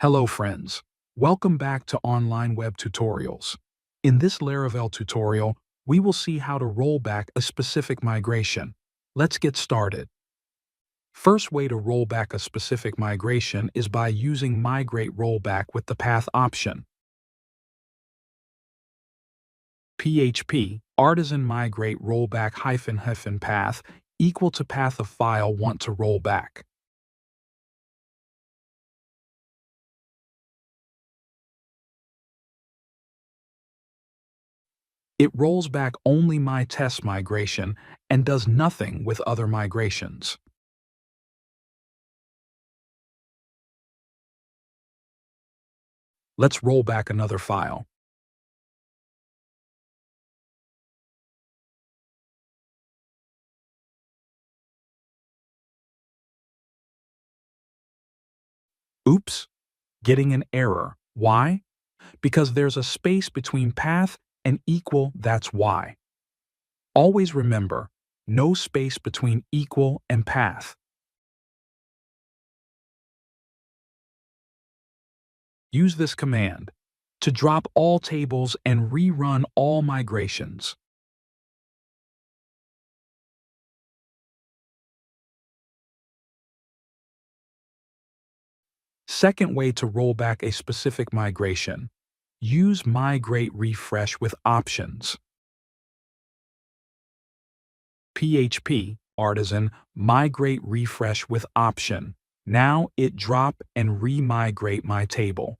Hello friends, welcome back to Online Web Tutorials. In this Laravel tutorial, we will see how to roll back a specific migration. Let's get started. First way to roll back a specific migration is by using migrate rollback with the path option. PHP artisan migrate rollback -- path equal to path of file want to roll back. It rolls back only my test migration and does nothing with other migrations. Let's roll back another file. Oops, getting an error. Why? Because there's a space between path and equal, that's why. Always remember, no space between equal and path. Use this command to drop all tables and rerun all migrations. Second way to roll back a specific migration. Use migrate refresh with options. PHP artisan migrate refresh with option. Now it drop and re-migrate my table.